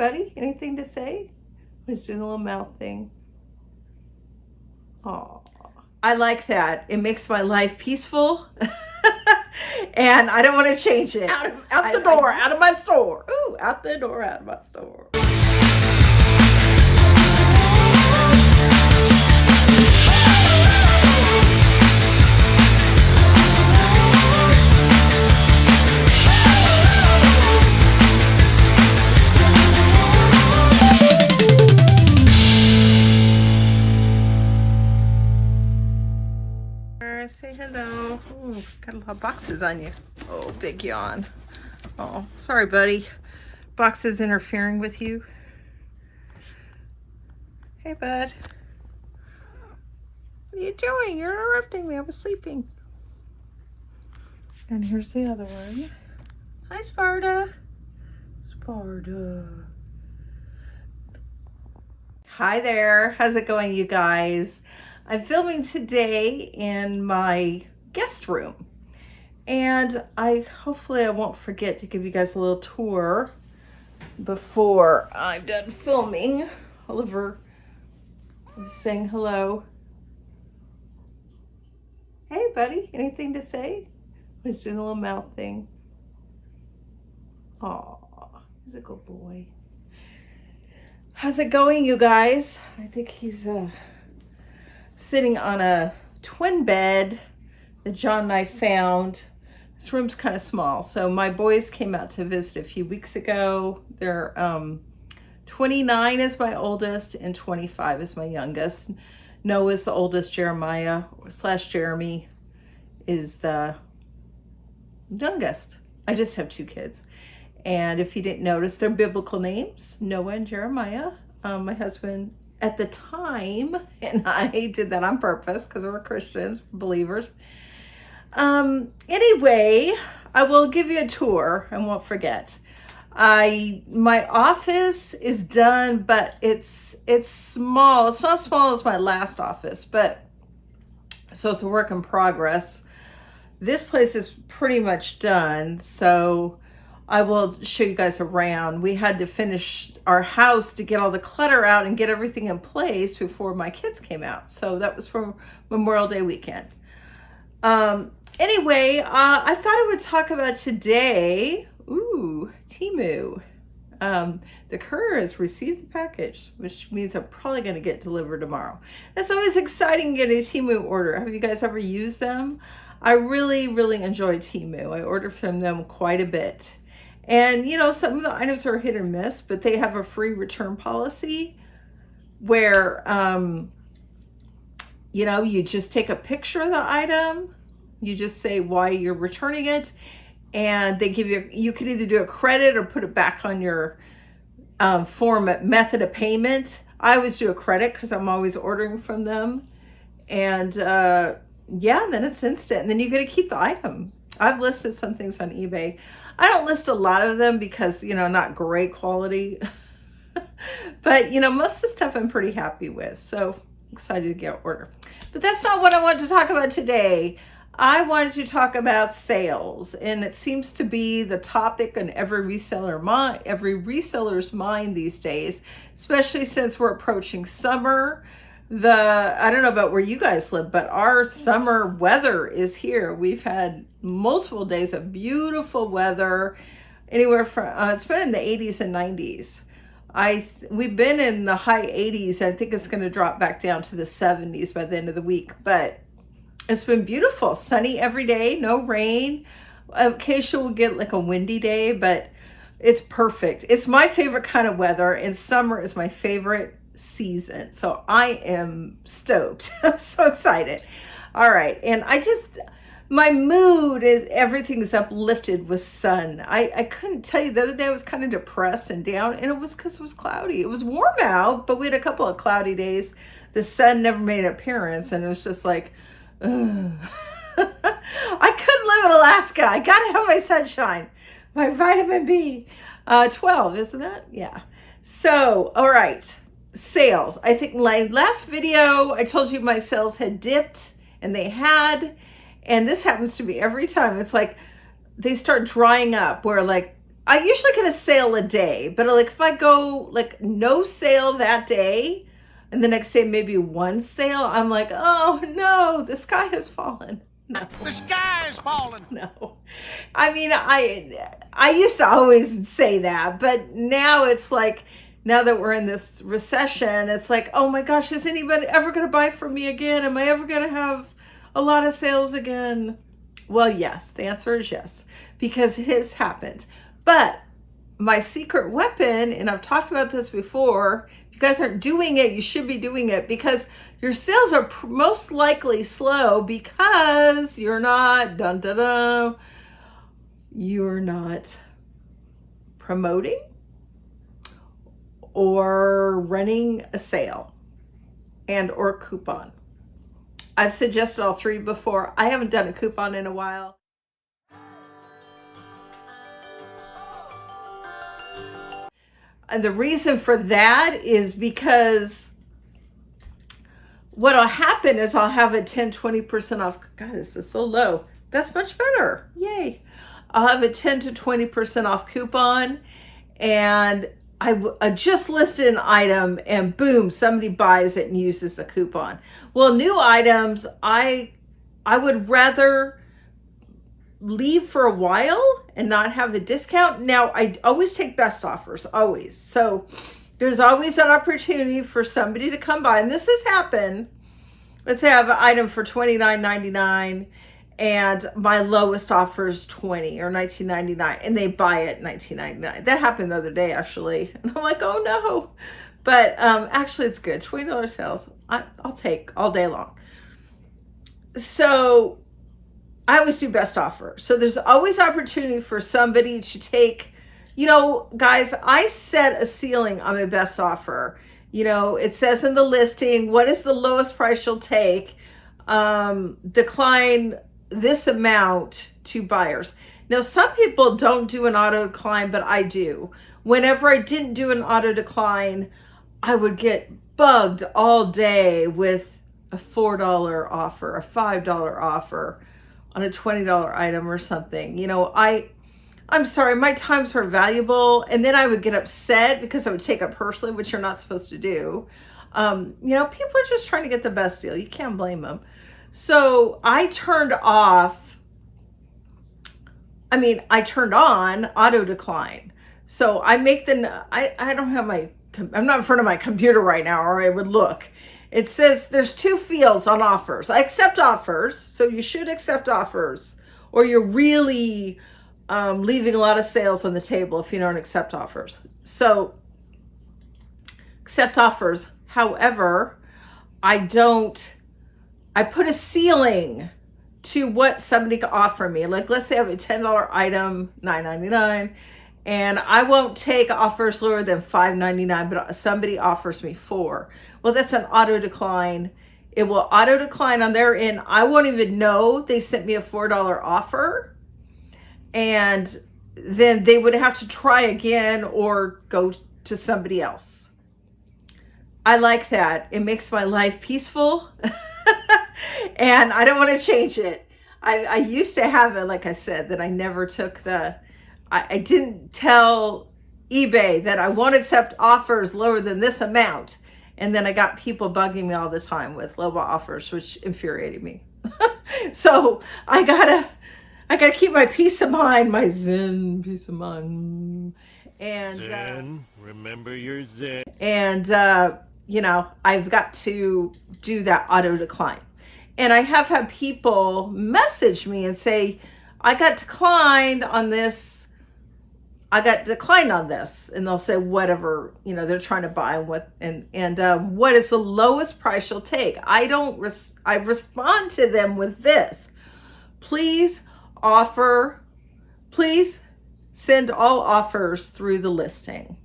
buddy, anything to say? He's doing the little mouth thing. Oh, I like that. It makes my life peaceful. And I don't want to change it. Out the door, out of my store. Ooh, out the door, out of my store. Say hello. Ooh, got a lot of boxes on you. Oh, big yawn. Oh, sorry, buddy. Boxes interfering with you. Hey, bud. What are you doing? You're interrupting me. I was sleeping. And here's the other one. Hi, Sparta. Sparta. Hi there. How's it going, you guys? I'm filming today in my guest room, and hopefully I won't forget to give you guys a little tour before I'm done filming. Oliver is saying hello. Hey, buddy, anything to say? He's doing the little mouth thing. Aw, he's a good boy. How's it going, you guys? I think he's sitting on a twin bed that John and I found. This room's kind of small. So my boys came out to visit a few weeks ago. They're 29 is my oldest and 25 is my youngest. Noah's the oldest. Jeremiah / Jeremy is the youngest. I just have 2 kids. And if you didn't notice, they're biblical names, Noah and Jeremiah. My husband at the time, and I did that on purpose because we're Christians, believers. Anyway, I will give you a tour and won't forget. My office is done, but it's small. It's not as small as my last office, but so it's a work in progress. This place is pretty much done, so I will show you guys around. We had to finish our house to get all the clutter out and get everything in place before my kids came out. So that was for Memorial Day weekend. Anyway, I thought I would talk about today. Ooh, Temu. The courier has received the package, which means I'm probably going to get delivered tomorrow. It's always exciting to get a Temu order. Have you guys ever used them? I really, really enjoy Temu. I order from them quite a bit. And, you know, some of the items are hit or miss, but they have a free return policy where, you know, you just take a picture of the item. You just say why you're returning it. And they give you could either do a credit or put it back on your method of payment. I always do a credit because I'm always ordering from them. And yeah, then it's instant. And then you get to keep the item. I've listed some things on eBay. I don't list a lot of them because, you know, not great quality. But, you know, most of the stuff I'm pretty happy with. So excited to get an order. But that's not what I want to talk about today. I wanted to talk about sales, and it seems to be the topic on every reseller's mind these days, especially since we're approaching summer. I don't know about where you guys live, but our summer weather is here. We've had multiple days of beautiful weather, anywhere from it's been in the 80s and 90s. We've been in the high 80s. I think it's going to drop back down to the 70s by the end of the week, but it's been beautiful, sunny every day, no rain. Occasionally we'll get like a windy day, but it's perfect. It's my favorite kind of weather, and summer is my favorite season. So I am stoked. I'm so excited. All right. And my mood is everything's uplifted with sun. I couldn't tell you, the other day I was kind of depressed and down, and it was because it was cloudy. It was warm out, but we had a couple of cloudy days. The sun never made an appearance, and it was just like, ugh. I couldn't live in Alaska. I gotta have my sunshine, my vitamin B12, isn't that? Yeah. So, all right. Sales. I think my last video, I told you my sales had dipped, and they had, and this happens to me every time. It's like they start drying up where like I usually get a sale a day, but like if I go like no sale that day and the next day maybe one sale, I'm like, oh no, the sky has fallen. No. The sky is falling. No. I mean, I used to always say that, but now it's like, now that we're in this recession, it's like, oh my gosh, is anybody ever going to buy from me again? Am I ever going to have a lot of sales again? Well, yes, the answer is yes, because it has happened. But my secret weapon, and I've talked about this before, if you guys aren't doing it, you should be doing it, because your sales are most likely slow because you're not, dun, dun, dun, you're not promoting or running a sale and or coupon. I've suggested all three before. I haven't done a coupon in a while. And the reason for that is because what'll happen is I'll have a 10-20% off. God, this is so low. That's much better. Yay. I'll have a 10 to 20% off coupon, and I just listed an item and boom, somebody buys it and uses the coupon. Well, new items, I would rather leave for a while and not have a discount. Now, I always take best offers, always. So there's always an opportunity for somebody to come by, and this has happened. Let's say I have an item for $29.99 and my lowest offer is $20 or $19.99, and they buy it $19.99. That happened the other day, actually. And I'm like, oh no. But actually, it's good. $20 sales, I'll take all day long. So I always do best offer. So there's always opportunity for somebody to take, guys, I set a ceiling on my best offer. It says in the listing, what is the lowest price you'll take? Decline this amount to buyers. Now, some people don't do an auto decline, but I do. Whenever I didn't do an auto decline, I would get bugged all day with a $4 offer, a $5 offer on a $20 item or something. I'm sorry, my times were valuable. And then I would get upset because I would take it personally, which you're not supposed to do. People are just trying to get the best deal. You can't blame them. So I turned on auto decline. So I make I don't have I'm not in front of my computer right now, or I would look. It says there's two fields on offers. I accept offers, so you should accept offers, or you're really leaving a lot of sales on the table if you don't accept offers. So accept offers. However, I put a ceiling to what somebody could offer me. Like, let's say I have a $10 item, $9.99, and I won't take offers lower than $5.99, but somebody offers me $4. Well, that's an auto decline. It will auto decline on their end. I won't even know they sent me a $4 offer. And then they would have to try again or go to somebody else. I like that. It makes my life peaceful. And I don't want to change it. I used to have it, like I said, that I never took I didn't tell eBay that I won't accept offers lower than this amount. And then I got people bugging me all the time with low offers, which infuriated me. So I gotta keep my peace of mind, my Zen peace of mind. And Zen, remember your Zen. And I've got to do that auto decline. And I have had people message me and say, I got declined on this. And they'll say whatever, they're trying to buy what what is the lowest price you'll take? I respond to them with this. Please send all offers through the listing.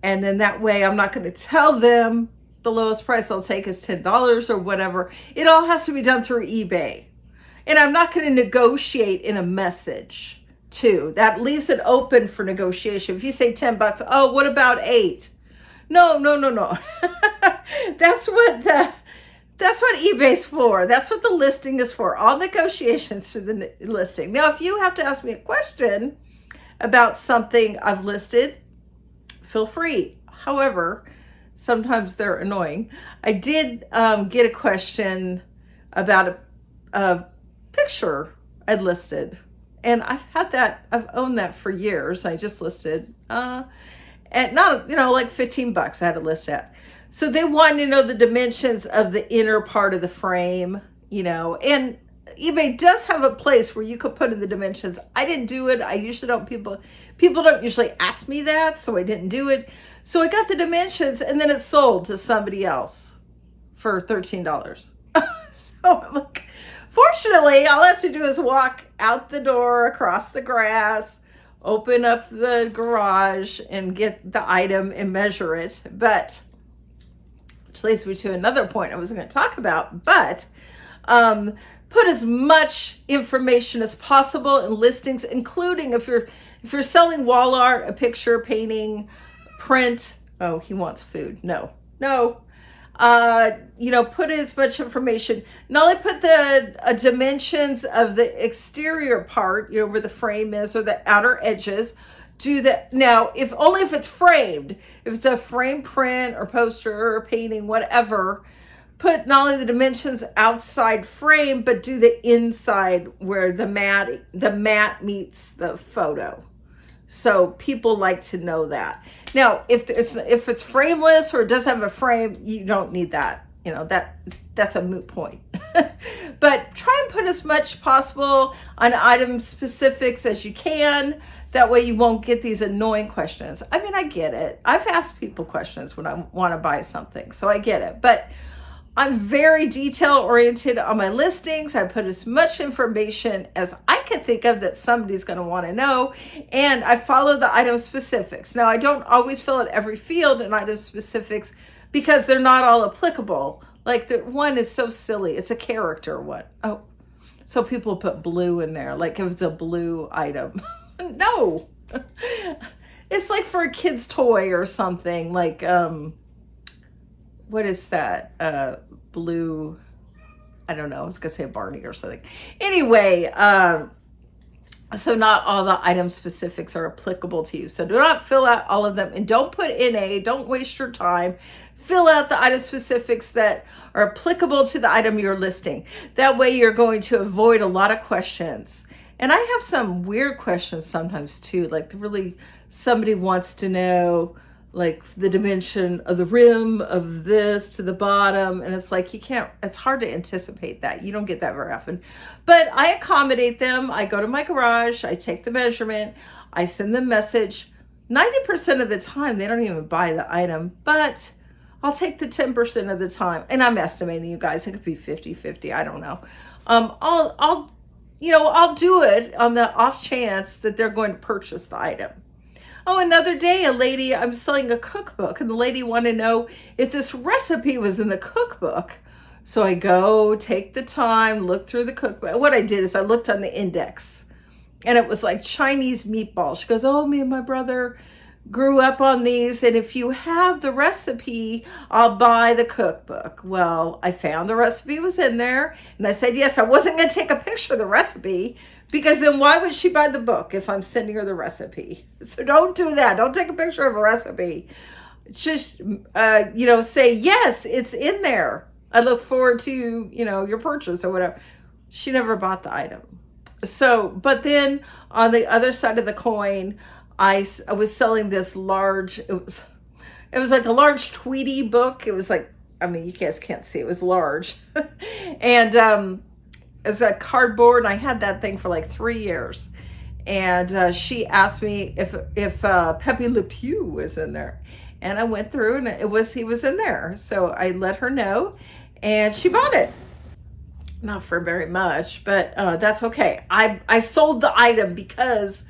And then that way I'm not going to tell them the lowest price I'll take is $10 or whatever. It all has to be done through eBay. And I'm not going to negotiate in a message too. That leaves it open for negotiation. If you say $10, oh, what about 8? No. That's what eBay's for. That's what the listing is for. All negotiations through the listing. Now, if you have to ask me a question about something I've listed, feel free. However, sometimes they're annoying. I did get a question about a picture I'd listed. And I've owned that for years. I just listed at not, like $15 I had it listed at. So they wanted to know the dimensions of the inner part of the frame, and eBay does have a place where you could put in the dimensions. I didn't do it. I usually don't, people don't usually ask me that, so I didn't do it. So I got the dimensions and then it sold to somebody else for $13. So I'm like, fortunately, all I have to do is walk out the door, across the grass, open up the garage and get the item and measure it. But which leads me to another point I was going to talk about, but put as much information as possible in listings, including if you're selling wall art, a picture, painting, print. Oh, he wants food. No. Put as much information. Not only put the dimensions of the exterior part, where the frame is, or the outer edges. Do that now. If it's framed, if it's a frame print or poster or painting, whatever. Put not only the dimensions outside frame, but do the inside where the mat meets the photo. So people like to know that. Now, if it's frameless or it doesn't have a frame, you don't need that. That's a moot point. But try and put as much possible on item specifics as you can. That way you won't get these annoying questions. I mean, I get it. I've asked people questions when I want to buy something, so I get it. But I'm very detail oriented on my listings. I put as much information as I can think of that somebody's going to want to know. And I follow the item specifics. Now, I don't always fill out every field in item specifics because they're not all applicable. Like the one is so silly. It's a character one. Oh, so people put blue in there. Like if it's a blue item. No, it's like for a kid's toy or something. Like, what is that? Blue, I don't know. I was going to say Barney or something. Anyway, so not all the item specifics are applicable to you. So do not fill out all of them and don't put NA. Don't waste your time. Fill out the item specifics that are applicable to the item you're listing. That way you're going to avoid a lot of questions. And I have some weird questions sometimes too. Like really somebody wants to know like the dimension of the rim of this to the bottom. And it's like, it's hard to anticipate that. You don't get that very often. But I accommodate them. I go to my garage. I take the measurement. I send them a message. 90% of the time, they don't even buy the item. But I'll take the 10% of the time. And I'm estimating, you guys, it could be 50-50. I don't know. I'll do it on the off chance that they're going to purchase the item. Oh, another day, I'm selling a cookbook, and the lady wanted to know if this recipe was in the cookbook. So I go, take the time, look through the cookbook. What I did is I looked on the index, and it was like Chinese meatballs. She goes, oh, me and my brother grew up on these, and if you have the recipe, I'll buy the cookbook. Well, I found the recipe was in there, and I said, yes, I wasn't going to take a picture of the recipe, because then why would she buy the book if I'm sending her the recipe? So don't do that. Don't take a picture of a recipe. Just, say, yes, it's in there. I look forward to, your purchase or whatever. She never bought the item. So, but then on the other side of the coin, I was selling this large, it was like a large Tweety book. It was like, you guys can't see, it was large. And it was a cardboard, and I had that thing for like 3 years. And she asked me if Pepe Le Pew was in there. And I went through, and he was in there. So I let her know, and she bought it. Not for very much, but that's okay. I sold the item because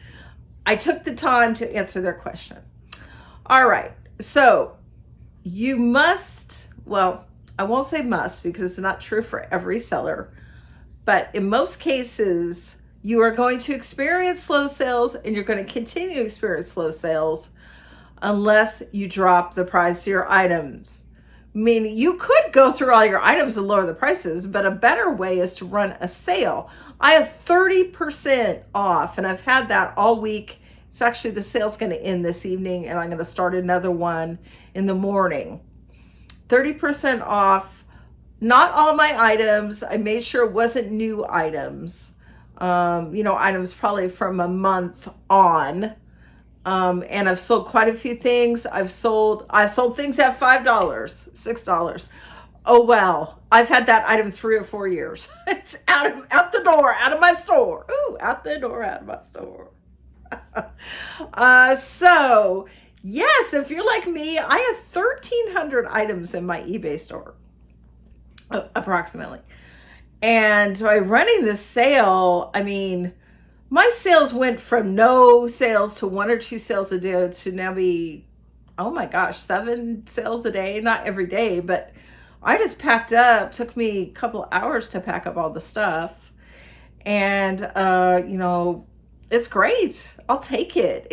I took the time to answer their question. All right. So you must, I won't say must because it's not true for every seller, but in most cases, you are going to experience slow sales, and you're going to continue to experience slow sales unless you drop the price of your items. Meaning you could go through all your items and lower the prices, but a better way is to run a sale. I have 30% off, and I've had that all week It's actually, the sale's going to end this evening, and I'm going to start another one in the morning. 30% off. Not all my items. I made sure it wasn't new items. Items probably from a month on. And I've sold quite a few things. I've sold things at $5, $6. Oh well, I've had that item 3 or 4 years. It's out the door, out of my store. Ooh, out the door, out of my store. So yes, if you're like me, I have 1,300 items in my eBay store, approximately. And by running this sale, I mean, my sales went from no sales to 1 or 2 sales a day to now be, oh my gosh, 7 sales a day. Not every day, but I just packed up. Took me a couple hours to pack up all the stuff. And, it's great. I'll take it.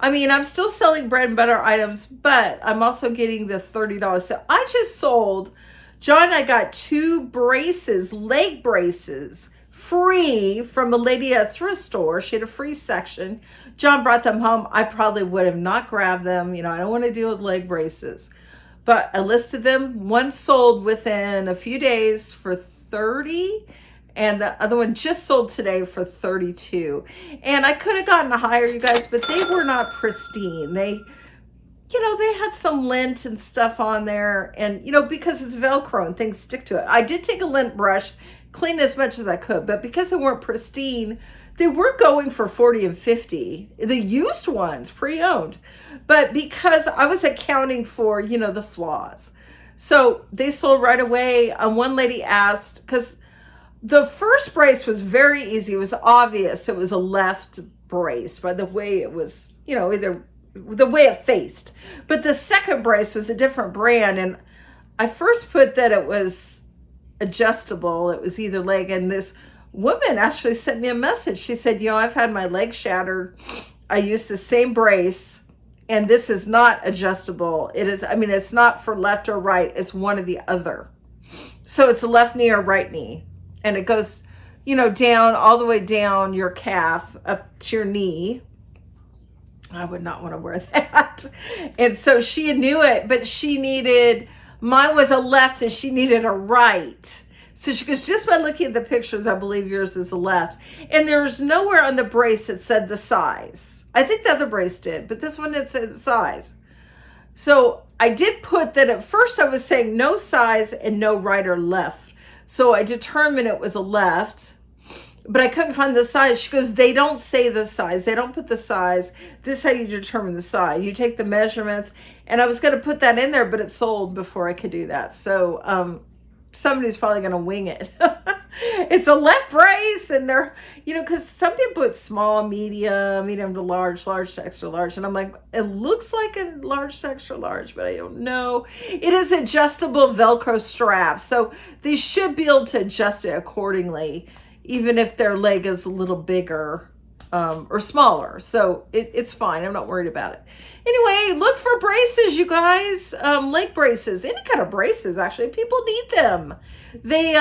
I'm still selling bread and butter items, but I'm also getting the $30. So I just sold, John and I got 2 braces, leg braces, free from a lady at a thrift store. She had a free section. John brought them home. I probably would have not grabbed them. I don't want to deal with leg braces. But I listed them. One sold within a few days for $30. And the other one just sold today for $32. And I could have gotten a higher, you guys, but they were not pristine. They had some lint and stuff on there. And, because it's Velcro and things stick to it. I did take a lint brush, clean as much as I could. But because they weren't pristine, they were going for $40 and $50. The used ones, pre-owned. But because I was accounting for, the flaws. So they sold right away. One lady asked, because the first brace was very easy. It was obvious it was a left brace by the way it was, either the way it faced. But the second brace was a different brand. And I first put that it was adjustable. It was either leg. And this woman actually sent me a message. She said, I've had my leg shattered. I used the same brace, and this is not adjustable. It's not for left or right. It's one or the other. So it's a left knee or right knee. And it goes, down, all the way down your calf up to your knee. I would not want to wear that. And so she knew it, but mine was a left and she needed a right. So she goes, just by looking at the pictures, I believe yours is a left. And there's nowhere on the brace that said the size. I think the other brace did, but this one, it said the size. So I did put that at first I was saying no size and no right or left. So I determined it was a left, but I couldn't find the size. She goes, they don't say the size. They don't put the size. This is how you determine the size. You take the measurements, and I was going to put that in there, but it sold before I could do that. So somebody's probably going to wing it. It's a left brace, and they're, because some people put small, medium to large to extra large. And I'm like, it looks like a large to extra large, but I don't know. It is adjustable Velcro straps. So they should be able to adjust it accordingly, even if their leg is a little bigger or smaller. So it's fine. I'm not worried about it. Anyway, look for braces, you guys. Leg braces, any kind of braces, actually. People need them. They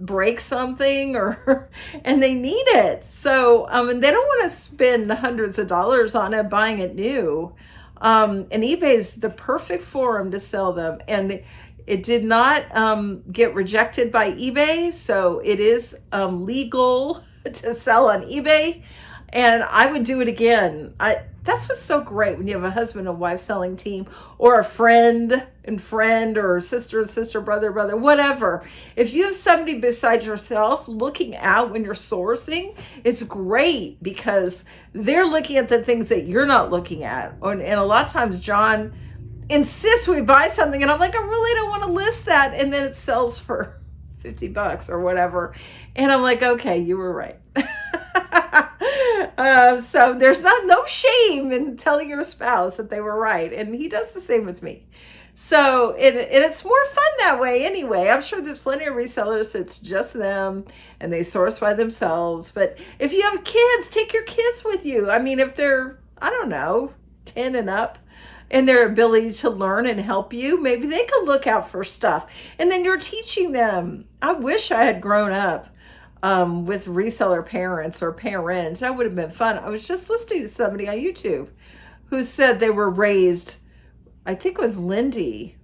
break something and they need it. So, and they don't want to spend hundreds of dollars on it, buying it new. And eBay is the perfect forum to sell them. And it did not get rejected by eBay. So it is legal to sell on eBay. And I would do it again. That's what's so great when you have a husband and wife selling team, or a friend and friend, or sister, brother, whatever. If you have somebody besides yourself looking out when you're sourcing, it's great because they're looking at the things that you're not looking at. And a lot of times John insists we buy something, and I'm like, I really don't want to list that. And then it sells for $50 or whatever. And I'm like, okay, you were right. So there's no shame in telling your spouse that they were right. And he does the same with me. So it's more fun that way anyway. I'm sure there's plenty of resellers it's just them and they source by themselves. But if you have kids, take your kids with you. If they're, 10 and up, and their ability to learn and help you, maybe they could look out for stuff. And then you're teaching them. I wish I had grown up with reseller parents or parents. That would have been fun. I was just listening to somebody on YouTube who said they were raised, I think it was Lindy.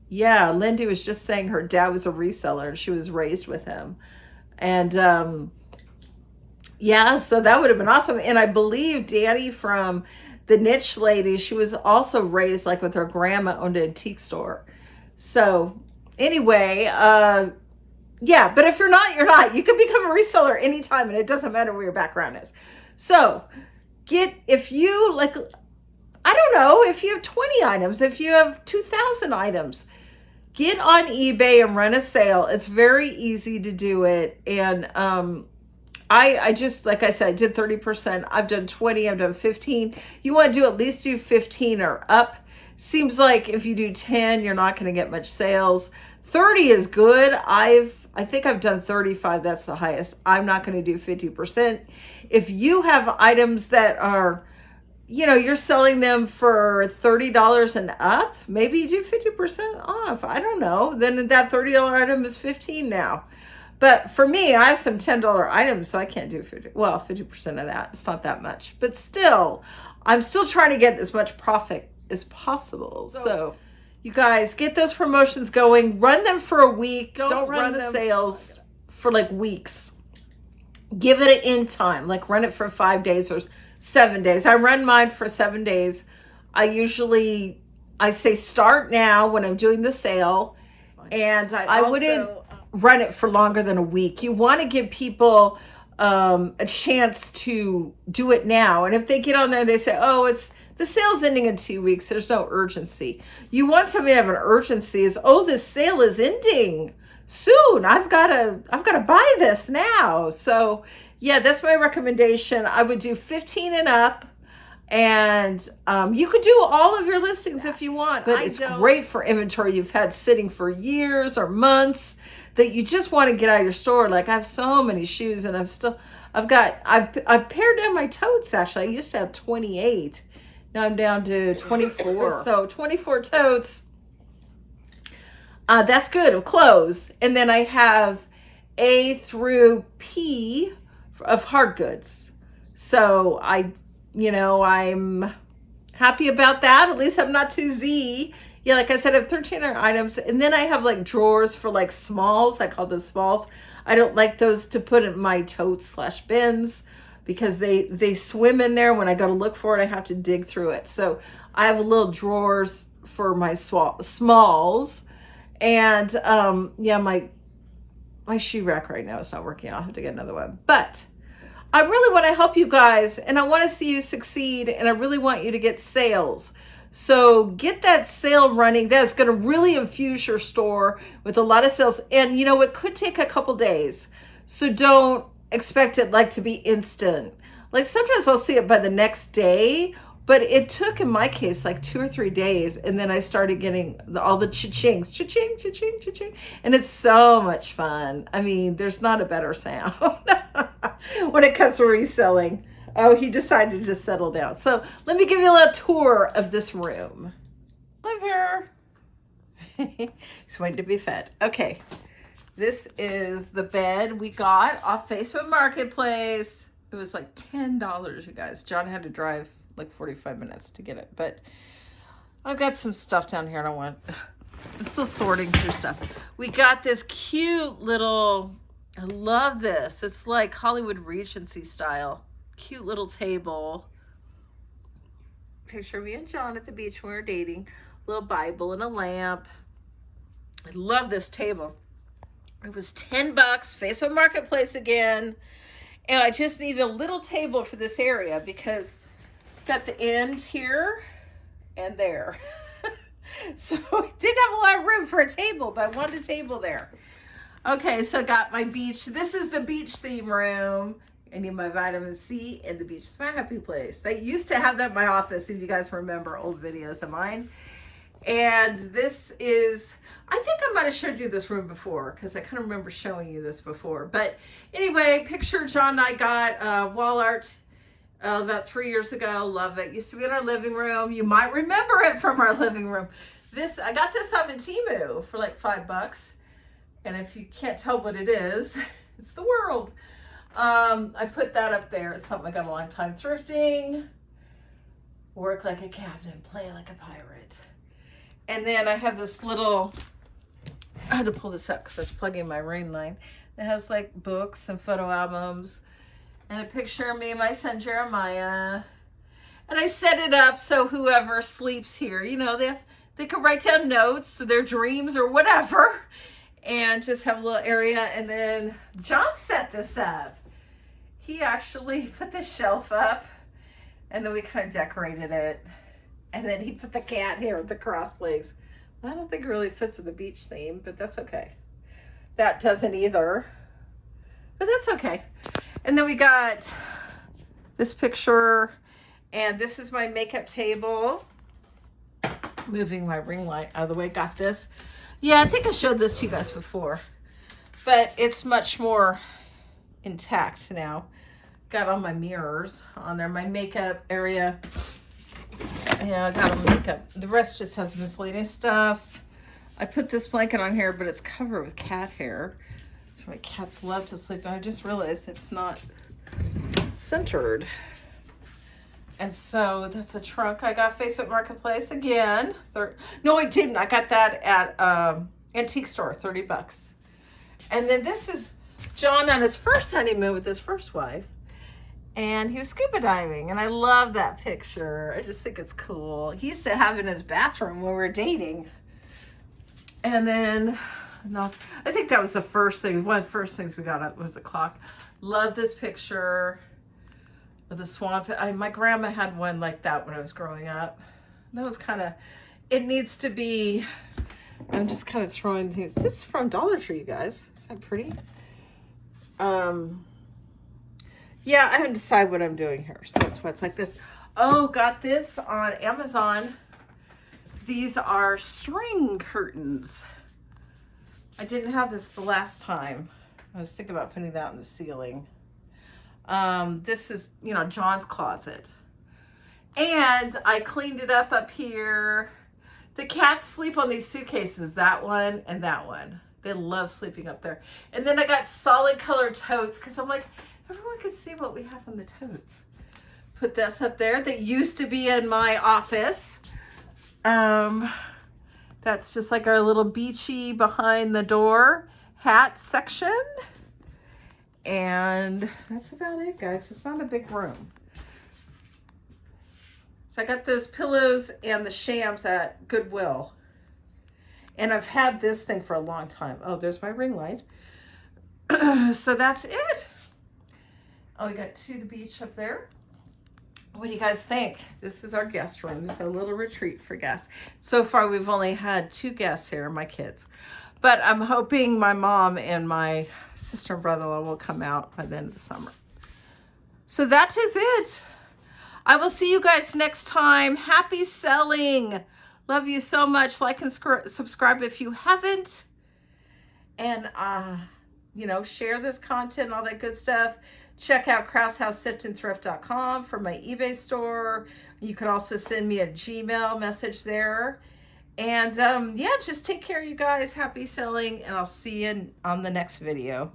Yeah, Lindy was just saying her dad was a reseller and she was raised with him. And yeah, so that would have been awesome. And I believe Danny from the Niche Lady, she was also raised like with her grandma, owned an antique store. So anyway, yeah, but if you're not, you're not. You can become a reseller anytime and it doesn't matter where your background is. So if you like, I don't know, if you have 20 items, if you have 2,000 items, get on eBay and run a sale. It's very easy to do it. And I just, like I said, I did 30%. I've done 20, I've done 15. You want to do at least do 15 or up. Seems like if you do 10, you're not going to get much sales. 30 is good. I think I've done 35. That's the highest. I'm not going to do 50%. If you have items that are, you're selling them for $30 and up, maybe you do 50% off. I don't know. Then that $30 item is 15 now. But for me, I have some $10 items, so I can't do 50% of that. It's not that much. But still, I'm still trying to get as much profit as possible. So you guys, get those promotions going. Run them for a week. Don't run the sales for like weeks. Give it an end time. Like run it for 5 days or 7 days. I run mine for 7 days. I say start now when I'm doing the sale. And I wouldn't run it for longer than a week. You want to give people a chance to do it now. And if they get on there and they say, oh, the sale's ending in 2 weeks, there's no urgency. You want somebody to have an urgency is, oh, this sale is ending soon. I've got to buy this now. So yeah, that's my recommendation. I would do 15 and up. And you could do all of your listings if you want, but it's great for inventory you've had sitting for years or months that you just want to get out of your store. Like I have so many shoes and I've pared down my totes. Actually, I used to have 28. Now I'm down to 24. So 24 totes. That's good of clothes. And then I have A through P of hard goods. So I'm happy about that. At least I'm not too Z. Yeah, like I said, I have 1,300 items. And then I have like drawers for like smalls. I call those smalls. I don't like those to put in my totes / bins because they swim in there. When I go to look for it, I have to dig through it. So I have little drawers for my smalls. And yeah, my shoe rack right now is not working. I'll have to get another one. But I really want to help you guys and I want to see you succeed and I really want you to get sales. So get that sale running. That's going to really infuse your store with a lot of sales. And it could take a couple days. So don't expect it like to be instant. Like sometimes I'll see it by the next day, but it took in my case like 2 or 3 days. And then I started getting all the cha-chings, cha-ching, cha-ching, cha-ching. And it's so much fun. I mean, there's not a better sound when it comes to reselling. Oh, he decided to settle down. So let me give you a little tour of this room. Live here. He's waiting to be fed. Okay. This is the bed we got off Facebook Marketplace. It was like $10, you guys. John had to drive like 45 minutes to get it. But I've got some stuff down here. I'm still sorting through stuff. We got this cute little, I love this. It's like Hollywood Regency style. Cute little table. Picture of me and John at the beach when we were dating. Little Bible and a lamp. I love this table. It was $10, Facebook Marketplace again. And I just needed a little table for this area because I've got the end here and there. So I didn't have a lot of room for a table, but I wanted a table there. Okay, so I got my beach. This is the beach theme room. I need my vitamin C and the beach is my happy place. They used to have that in my office, if you guys remember old videos of mine. And this is, I think I might have showed you this room before because I kind of remember showing you this before. But anyway, picture John and I got wall art about 3 years ago. Love it. Used to be in our living room. You might remember it from our living room. I got this off of Temu for like $5. And if you can't tell what it is, It's the world. I put that up there. It's something I got a long time. Thrifting, work like a captain, play like a pirate. And then I have this little, I had to pull this up because I was plugging my ring line. It has like books and photo albums and a picture of me and my son Jeremiah. And I set it up so whoever sleeps here, you know, they can write down notes, their dreams or whatever, and just have a little area. And then John set this up. He actually put the shelf up, and then we kind of decorated it. And then he put the cat here with the crossed legs. I don't think it really fits with the beach theme, but that's okay. That doesn't either, but that's okay. And then we got this picture, and this is my makeup table. Moving my ring light out of the way. Got this. Yeah, I think I showed this to you guys before, but it's much more intact now. Got all my mirrors on there, my makeup area. Yeah, I got all makeup. The rest just has miscellaneous stuff. I put this blanket on here, but it's covered with cat hair. That's why cats love to sleep. And I just realized it's not centered. And so that's a trunk I got Facebook Marketplace again. No, I didn't. I got that at antique store, $30. And then this is John on his first honeymoon with his first wife. And he was scuba diving, and I love that picture. I just think it's cool. He used to have it in his bathroom when we were dating. And then, no, I think that was the first thing. One of the first things we got was a clock. Love this picture of the swans. My grandma had one like that when I was growing up. That was kind of, it needs to be, I'm just kind of throwing things. This is from Dollar Tree, you guys. Is that pretty? Yeah, I haven't decided what I'm doing here, so that's why it's like this. Oh, got this on Amazon. These are string curtains. I didn't have this the last time. I was thinking about putting that on the ceiling. This is, you know, John's closet. And I cleaned it up here. The cats sleep on these suitcases, that one and that one. They love sleeping up there. And then I got solid color totes because I'm like, everyone can see what we have on the totes. Put this up there. That used to be in my office. That's just like our little beachy behind the door hat section. And that's about it, guys. It's not a big room. So I got those pillows and the shams at Goodwill. And I've had this thing for a long time. Oh, there's my ring light. So that's it. Oh, we got to the beach up there. What do you guys think? This is our guest room. This is a little retreat for guests. So far, we've only had 2 guests here, my kids. But I'm hoping my mom and my sister and brother-in-law will come out by the end of the summer. So that is it. I will see you guys next time. Happy selling. Love you so much. Like and subscribe if you haven't. And, you know, share this content and all that good stuff. Check out KraussHouseSiftandThrift.com for my eBay store. You can also send me a Gmail message there. And yeah, just take care, you guys. Happy selling, and I'll see you on the next video.